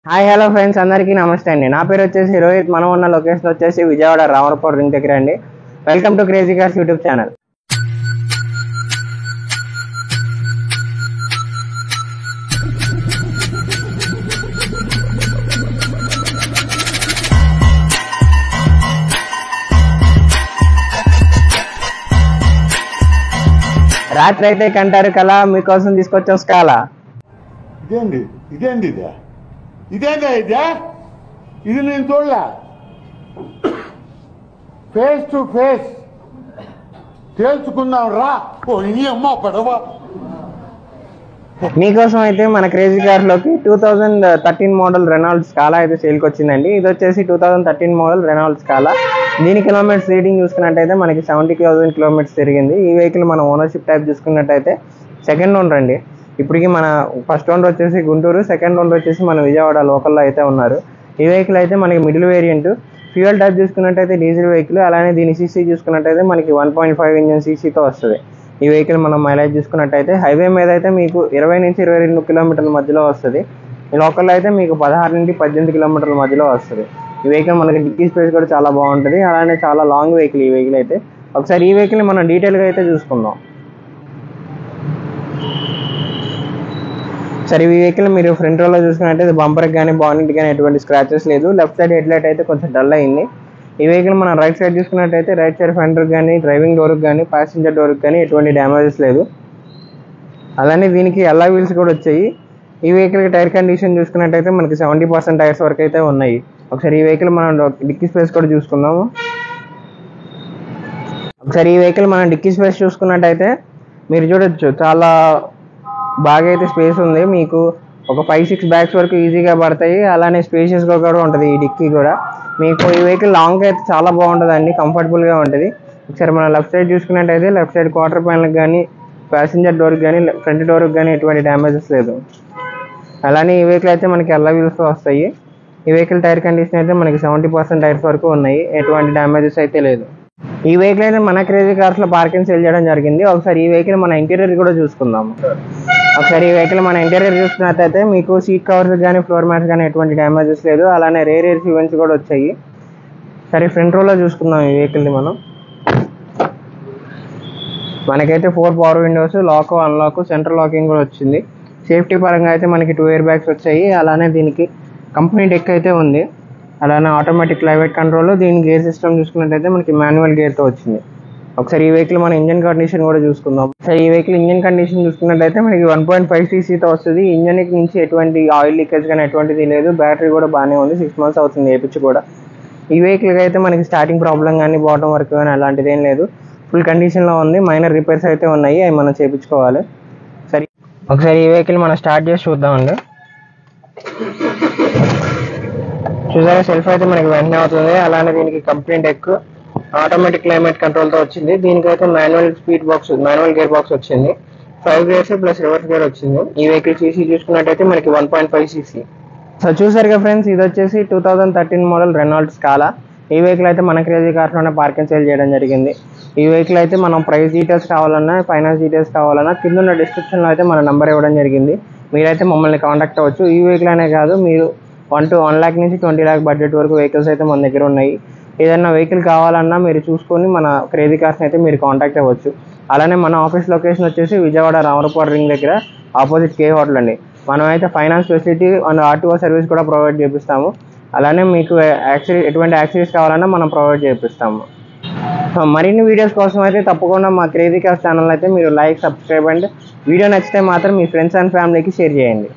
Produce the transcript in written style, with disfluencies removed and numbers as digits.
Hi hello friends, అందరికీ నమస్తే అండి. నా పేరు వచ్చేసి రోహిత్. మనం ఉన్న లొకేషన్ వచ్చేసి విజయవాడ రామరపూర్ రింగ్ దగ్గర అండి. Welcome to crazy cars YouTube channel. రాత్రి అయితే కంటారు కల, మీకోసం తీసుకొచ్చాం స్కాలా. ఇదేంది ఇదేంది ఇదే ఇదేందా ఇదే ఇది నేను చూడలే. ఫేస్ టు ఫేస్ తేల్చుకుందాం రా. ఓ నీ అమ్మ పడవ. మీకోసం అయితే మన క్రేజీ కార్స్ లోకి 2013 మోడల్ రెనాల్డ్ స్కాలా అయితే సేల్కి వచ్చిందండి. ఇది వచ్చేసి 2013 మోడల్ రెనాల్డ్ స్కాలా. దీని కిలోమీటర్స్ రీడింగ్ చూసుకున్నట్టయితే మనకి 70,000 కిలోమీటర్స్ తిరిగింది. ఈ వెహికల్ మన ఓనర్షిప్ టైప్ చూసుకున్నట్టయితే సెకండ్ ఓనర్ అండి. ఇప్పటికి మన ఫస్ట్ ఓనర్ వచ్చేసి గుంటూరు, సెకండ్ ఓనర్ వచ్చేసి మన విజయవాడ లోకల్లో అయితే ఉన్నారు. ఈ వెహికల్ అయితే మనకి మిడిల్ వేరియంట్. ఫ్యూయల్ టైప్ చూసుకున్నట్టయితే డీజిల్ వెహికల్. అలానే దీని సీసీ చూసుకున్నట్టయితే మనకి 1.5 ఇంజన్ సీసీతో వస్తుంది. ఈ వెహికల్ మనం మైలేజ్ చూసుకున్నట్టయితే హైవే మీద అయితే మీకు 20 నుంచి 22 కిలోమీటర్ల మధ్యలో వస్తుంది. లోకల్లో అయితే మీకు 16 నుంచి 18 కిలోమీటర్ల మధ్యలో వస్తుంది. ఈ వెహికల్ మనకి డిక్కీ స్పేస్ కూడా చాలా బాగుంటుంది. అలానే చాలా లాంగ్ వెహికల్ ఈ వెహికల్ అయితే. ఒకసారి ఈ వెహికల్ని మనం డీటెయిల్గా అయితే చూసుకుందాం. సరే, ఈ వెహికల్ మీరు ఫ్రంట్ రోలో చూసుకున్నట్టయితే బంపర్కి కానీ బానెట్ కానీ ఎటువంటి స్క్రాచెస్ లేదు. లెఫ్ట్ సైడ్ హెడ్ లైట్ అయితే కొంచెం డల్ అయింది. ఈ వెహికల్ మనం రైట్ సైడ్ చూసుకున్నట్టయితే రైట్ సైడ్ ఫెండర్కి కానీ డ్రైవింగ్ డోర్కి కానీ ప్యాసింజర్ డోర్కి కానీ ఎటువంటి డ్యామేజెస్ లేదు. అలానే దీనికి అలా వీల్స్ కూడా వచ్చాయి. ఈ వెహికల్కి టైర్ కండిషన్ చూసుకున్నట్టయితే మనకి 70% టైర్స్ వరకు అయితే ఉన్నాయి. ఒకసారి ఈ వెహికల్ మనం డిక్కీ స్పేస్ కూడా చూసుకుందాము. ఒకసారి ఈ వెహికల్ మనం డిక్కీ స్పేస్ చూసుకున్నట్టయితే మీరు చూడొచ్చు, చాలా బాగా అయితే స్పేస్ ఉంది. మీకు ఒక 5-6 బ్యాగ్స్ వరకు ఈజీగా పడతాయి. అలానే స్పేషియస్గా కూడా ఉంటుంది ఈ డిక్కీ కూడా. మీకు ఈ వెహికల్ లాంగ్ అయితే చాలా బాగుంటుంది అండి, కంఫర్టబుల్గా ఉంటుంది. ఒకసారి మనం లెఫ్ట్ సైడ్ చూసుకున్నట్టయితే లెఫ్ట్ సైడ్ క్వార్టర్ ప్యానల్కి కానీ ప్యాసింజర్ డోర్కి కానీ ఫ్రంట్ డోర్కి కానీ ఎటువంటి డ్యామేజెస్ లేదు. అలానే ఈ వెహికల్ అయితే మనకి అలా వీల్స్తో వస్తాయి. ఈ వెహికల్ టైర్ కండిషన్ అయితే మనకి 70% టైర్స్ వరకు ఉన్నాయి. ఎటువంటి డ్యామేజెస్ అయితే లేదు. ఈ వెహికల్ అయితే మన క్రేజీ కార్స్లో పార్కింగ్ సేల్ చేయడం జరిగింది. ఒకసారి ఈ వెహికల్ మన ఇంటీరియర్ కూడా చూసుకుందాము. ఒకసారి ఈ వెహికల్ మన ఇంటీరియర్ చూసుకున్నట్టయితే మీకు సీట్ కవర్స్ కానీ ఫ్లోర్ మ్యాట్స్ కానీ ఎటువంటి డ్యామేజెస్ లేదు. అలానే రేర్ ఎయిర్ ఈవెంట్స్ కూడా వచ్చాయి. సరే, ఫ్రంట్ రోలో చూసుకుందాం ఈ వెహికల్ని మనం. మనకైతే 4 power windows, lock unlock, central locking కూడా వచ్చింది. సేఫ్టీ పరంగా అయితే మనకి 2 ఎయిర్ బ్యాగ్స్ వచ్చాయి. అలానే దీనికి కంపెనీ డెక్ అయితే ఉంది. అలానే ఆటోమేటిక్ క్లైమేట్ కంట్రోల్. దీని గేర్ సిస్టమ్ చూసుకున్నట్టయితే మనకి మాన్యువల్ గేర్తో వచ్చింది. ఒకసారి ఈ వెహికల్ మన ఇంజన్ కండిషన్ కూడా చూసుకుందాం. ఒకసారి ఈ వెహికల్ ఇంజన్ కండిషన్ చూసుకున్నట్టయితే మనకి 1.5 సీసీతో వస్తుంది. ఇంజన్ నుంచి ఎటువంటి ఆయిల్ లీకేజ్ కానీ ఎటువంటిది లేదు. బ్యాటరీ కూడా బాగానే ఉంది. 6 months అవుతుంది వేయించి కూడా. ఈ వెహికల్కి అయితే మనకి స్టార్టింగ్ ప్రాబ్లం కానీ బాటమ్ వర్క్ కానీ అలాంటిది ఏం లేదు. ఫుల్ కండిషన్లో ఉంది. మైనర్ రిపేర్స్ అయితే ఉన్నాయి, అవి మనం చేయించుకోవాలి. సరే, ఒకసారి ఈ వెహికల్ మనం స్టార్ట్ చేసి చూద్దామండి. చూసారా, సెల్ఫ్ అయితే మనకి వెంటనే అవుతుంది. అలానే దీనికి కంపెనీ డెక్, ఆటోమేటిక్ క్లైమేట్ కంట్రోల్తో వచ్చింది. దీనికైతే మాన్యువల్ గేర్ బాక్స్ వచ్చింది. 5 గేర్స్ ప్లస్ రివర్స్ గేర్ వచ్చింది. ఈ వెహికల్ సీసీ చూసుకున్నట్టయితే మనకి 1.5 సీసీ. సో చూసారుగా ఫ్రెండ్స్, ఇది వచ్చేసి 2013 మోడల్ రెనాల్డ్ స్కాలా. ఈ వెహికల్ అయితే మన క్రేజీ కార్స్లోనే పార్కింగ్ సేల్ చేయడం జరిగింది. ఈ వెహికల్ అయితే మనం ప్రైస్ డీటెయిల్స్ కావాలన్నా, ఫైనాన్స్ డీటెయిల్స్ కావాలన్నా కింద ఉన్న డిస్క్రిప్షన్లో అయితే మన నెంబర్ ఇవ్వడం జరిగింది. మీరైతే మమ్మల్ని కాంటాక్ట్ అవ్వచ్చు. ఈ వెహికల్ అనే కాదు, మీరు 1 lakh నుంచి 20 lakh బడ్జెట్ వరకు వెహికల్స్ అయితే మన దగ్గర ఉన్నాయి. ఏదైనా వెహికల్ కావాలన్నా మీరు చూసుకొని మన క్రేజీ కార్స్ని అయితే మీరు కాంటాక్ట్ అవ్వచ్చు. అలానే మన ఆఫీస్ లొకేషన్ వచ్చేసి విజయవాడ రామరపూర్ రింగ్ దగ్గర ఆపోజిట్ కే హోటల్ అండి. మనం అయితే finance facility and RTO service కూడా ప్రొవైడ్ చేపిస్తాము. అలానే మీకు ఎటువంటి యాక్సెసరీస్ కావాలన్నా మనం ప్రొవైడ్ చేపిస్తాము. మరిన్ని వీడియోస్ కోసం అయితే తప్పకుండా మా క్రేజీ కార్స్ ఛానల్ అయితే మీరు లైక్, సబ్స్క్రైబ్ అండ్ వీడియో నచ్చితే మాత్రం మీ ఫ్రెండ్స్ అండ్ ఫ్యామిలీకి షేర్ చేయండి.